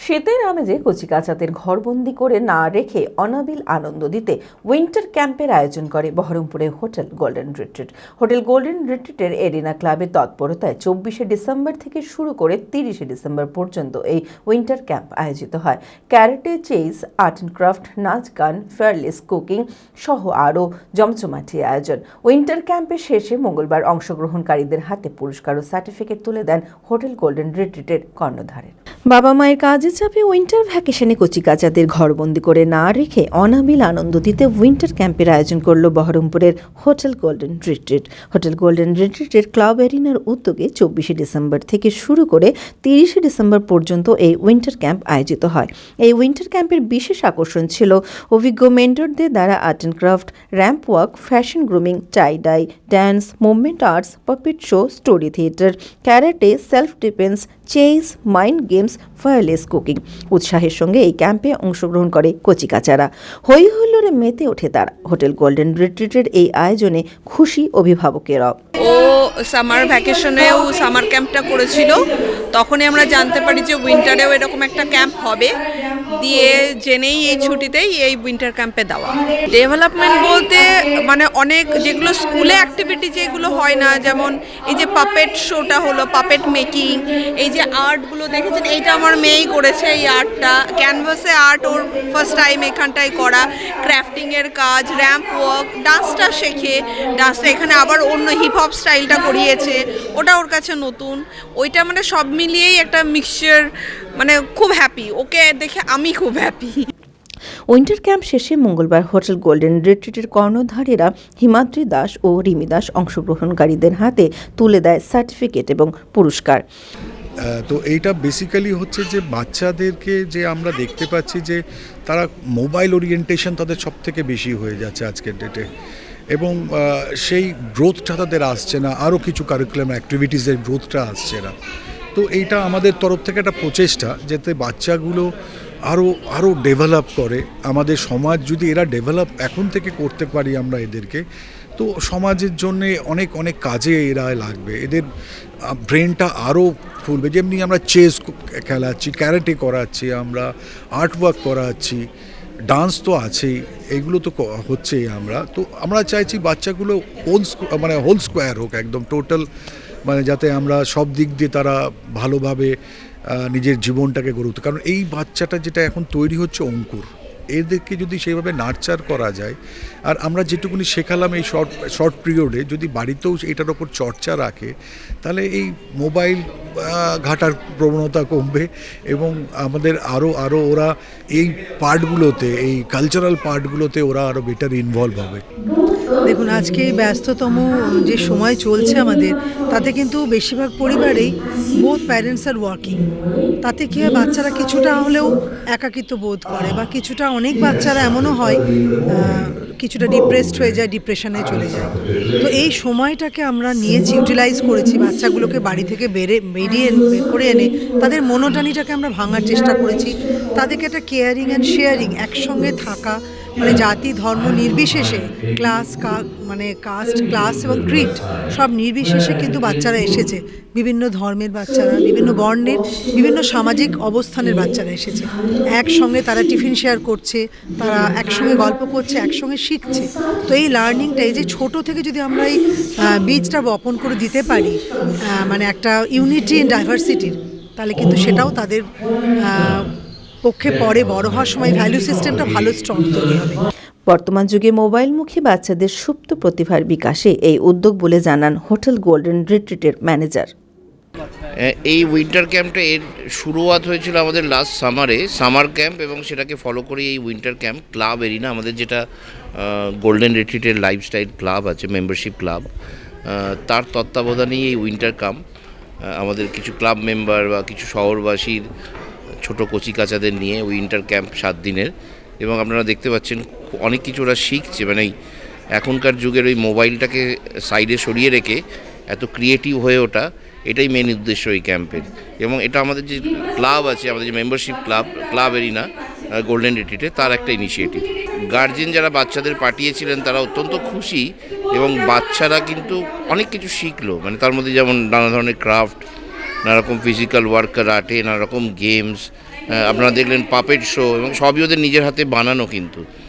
শীতের আমেজে কচিকাঁচাদের ঘরবন্দি করে না রেখে অনাবিল আনন্দ দিতে উইন্টার ক্যাম্পের আয়োজন করে বহরমপুরের hotel golden retreat. Hotel golden রিট্রিটের এরিনা ক্লাবের তৎপরতায় 24শে ডিসেম্বর থেকে শুরু করে 30শে ডিসেম্বর পর্যন্ত এই উইন্টার ক্যাম্প আয়োজিত হয়। Karate, chess, art and craft, নাচ, গান, ফেয়ারলেস কুকিং সহ আরও জমজমাটি আয়োজন। উইন্টার ক্যাম্পের শেষে মঙ্গলবার অংশগ্রহণকারীদের হাতে পুরস্কার ও সার্টিফিকেট তুলে দেন হোটেল গোল্ডেন রিট্রিটের কর্ণধারের। বাবা মায়ের কাজে চাপে উইন্টার ভ্যাকেশনে কচিকাঁচাদের ঘরবন্দি করে না রেখে অনাবিল আনন্দ দিতে উইন্টার ক্যাম্পের আয়োজন করল বহরমপুরের hotel golden retreat. Hotel golden রিট্রিটের ক্লাব এরিনার উদ্যোগে 24শে ডিসেম্বর থেকে শুরু করে 30শে ডিসেম্বর পর্যন্ত এই উইন্টার ক্যাম্প আয়োজিত হয়। এই উইন্টার ক্যাম্পের বিশেষ আকর্ষণ ছিল অভিজ্ঞ মেন্টরদের দ্বারা art and craft, ramp walk, fashion grooming, tie dye, dance, movement arts, puppet show, story theatre, karate, self defence, chess, mind games, fireless cooking. উৎসাহের সঙ্গে এই ক্যাম্পে অংশগ্রহণ করে কচিকাঁচারা। হই হুল্লোড়ে মেতে ওঠে তারা। হোটেল গোল্ডেন রিট্রিটের এই আয়োজনে খুশি অভিভাবকেরাও। ও সামার ভ্যাকেশনেও সামার ক্যাম্পটা করেছিল, তখনই আমরা জানতে পারি যে উইন্টারেও এরকম একটা ক্যাম্প হবে, দিয়ে জেনেই এই ছুটিতেই এই উইন্টার ক্যাম্পে দেওয়া। ডেভেলপমেন্ট বলতে মানে অনেক যেগুলো স্কুলে অ্যাক্টিভিটি যেগুলো হয় না, যেমন এই যে পাপেট শোটা হলো, পাপেট মেকিং, এই যে আর্টগুলো দেখেছেন, এইটা আমার মেয়েই করেছে। এই আর্টটা ক্যানভাসে আর্ট ওর ফার্স্ট টাইম এখানটায় করা, ক্রাফটিংয়ের কাজ, র্যাম্প ওয়ার্ক, ডান্সটা শেখে, ডান্সটা এখানে আবার অন্য হিপহপ স্টাইলটা করিয়েছে, ওটা ওর কাছে নতুন। ওইটা মানে সব মিলিয়েই একটা মিক্সচার, মানে খুব হ্যাপি, ওকে দেখে আমি খুব হ্যাপি। উইন্টার ক্যাম্প শেষে মঙ্গলবার হোটেল গোল্ডেন রিট্রিটের কর্ণধারেরা হিমাদ্রি দাস ও রিমি দাস অংশগ্রহণকারীদের হাতে তুলে দেয় সার্টিফিকেট এবং পুরস্কার। তো এইটা বেসিক্যালি হচ্ছে যে বাচ্চাদেরকে যে আমরা দেখতে পাচ্ছি যে তারা মোবাইল ওরিয়েন্টেশন তাদের সব থেকে বেশি হয়ে যাচ্ছে আজকের ডেটে, এবং সেই গ্রোথটা তাদের আসছে না, আরও কিছু কারিকুলাম অ্যাক্টিভিটিসের গ্রোথটা আসছে না। তো এইটা আমাদের তরফ থেকে একটা প্রচেষ্টা যাতে বাচ্চাগুলো আরও ডেভেলপ করে। আমাদের সমাজ যদি এরা ডেভেলপ এখন থেকে করতে পারি আমরা এদেরকে, তো সমাজের জন্যে অনেক অনেক কাজে এরা লাগবে, এদের ব্রেনটা আরও খুলবে। যেমনি আমরা চেস খেলাচ্ছি, ক্যারাটে করাচ্ছি, আমরা আর্ট ওয়ার্ক করাচ্ছি, ডান্স তো আছেই, এইগুলো তো হচ্ছেই। আমরা চাইছি বাচ্চাগুলো হোল স্কোয়ার হোক, একদম টোটাল, মানে যাতে আমরা সব দিক দিয়ে তারা ভালোভাবে নিজের জীবনটাকে গড়ে তুলতে। কারণ এই বাচ্চাটা যেটা এখন তৈরি হচ্ছে অঙ্কুর, এদেরকে যদি সেইভাবে নার্চার করা যায়, আর আমরা যেটুকুনি শেখালাম এই শর্ট পিরিয়ডে, যদি বাড়িতেও এটার ওপর চর্চা রাখে, তাহলে এই মোবাইল ঘাটার প্রবণতা কমবে এবং আমাদের আরও ওরা এই পার্টগুলোতে, এই কালচারাল পার্টগুলোতে ওরা আরও বেটার ইনভলভ হবে। দেখুন, আজকে ব্যস্ততম যে সময় চলছে আমাদের, তাতে কিন্তু বেশিরভাগ পরিবারেই বোথ প্যারেন্টস আর ওয়ার্কিং। তাতে কী হয়, বাচ্চারা কিছুটা হলেও একাকিত্ব বোধ করে, বা কিছুটা অনেক বাচ্চারা এমনও হয় কিছুটা ডিপ্রেসড হয়ে যায়, ডিপ্রেশনে চলে যায়। তো এই সময়টাকে আমরা নিয়েছি, ইউটিলাইজ করেছি, বাচ্চাগুলোকে বাড়ি থেকে বের করে এনে তাদের মনোটানিটাকে আমরা ভাঙার চেষ্টা করেছি। তাদেরকে একটা কেয়ারিং অ্যান্ড শেয়ারিং, একসঙ্গে থাকা, মানে জাতি ধর্ম নির্বিশেষে, কাস্ট, ক্লাস এবং ক্রিড সব নির্বিশেষে কিন্তু বাচ্চারা এসেছে। বিভিন্ন ধর্মের বাচ্চারা, বিভিন্ন বর্ণের, বিভিন্ন সামাজিক অবস্থানের বাচ্চারা এসেছে। একসঙ্গে তারা টিফিন শেয়ার করছে, তারা একসঙ্গে গল্প করছে, একসঙ্গে শিখছে। তো এই লার্নিংটা, এই যে ছোটো থেকে যদি আমরা এই বীজটা বপন করে দিতে পারি, মানে একটা ইউনিটি ইন ডাইভার্সিটির, তাহলে কিন্তু সেটাও তাদের পক্ষে পরে বড় হওয়ার সময় ভ্যালু সিস্টেমটা ভালো স্ট্রং তৈরি হবে। বর্তমান যুগে মোবাইলমুখী বাচ্চাদের সুপ্ত প্রতিভার বিকাশে এই উদ্যোগ বলে জানান হোটেল গোল্ডেন রিট্রিটের ম্যানেজার। এই উইন্টার ক্যাম্পটা এর শুরুয়াত হয়েছিল আমাদের লাস্ট সামার ক্যাম্প, এবং সেটাকে ফলো করে এই উইন্টার ক্যাম্প ক্লাব এরিনা, আমাদের যেটা গোল্ডেন রিট্রিটের লাইফস্টাইল ক্লাব আছে, মেম্বারশিপ ক্লাব, তার তত্ত্বাবধানেই এই উইন্টার ক্যাম্প। আমাদের কিছু ক্লাব মেম্বার বা কিছু শহরবাসীর ছোটো কচিকাঁচাদের নিয়ে উইন্টার ক্যাম্প 7 দিনের, এবং আপনারা দেখতে পাচ্ছেন অনেক কিছু ওরা শিখছে। মানে এখনকার যুগের ওই মোবাইলটাকে সাইডে সরিয়ে রেখে এত ক্রিয়েটিভ হয়ে ওঠা, এটাই মেন উদ্দেশ্য এই ক্যাম্পের। এবং এটা আমাদের যে ক্লাব আছে, আমাদের যে মেম্বারশিপ ক্লাব এরিনা গোল্ডেন রিট্রিটে, তার একটা ইনিশিয়েটিভ। গার্জেন যারা বাচ্চাদের পাঠিয়েছিলেন তারা অত্যন্ত খুশি, এবং বাচ্চারা কিন্তু অনেক কিছু শিখলো। মানে তার মধ্যে যেমন নানা ধরনের ক্রাফট, নানা রকম ফিজিক্যাল ওয়ার্ক, কারাটে, নানা রকম গেমস, আপনারা দেখলেন পাপেট শো এবং সবই ওদের নিজের হাতে বানানো কিন্তু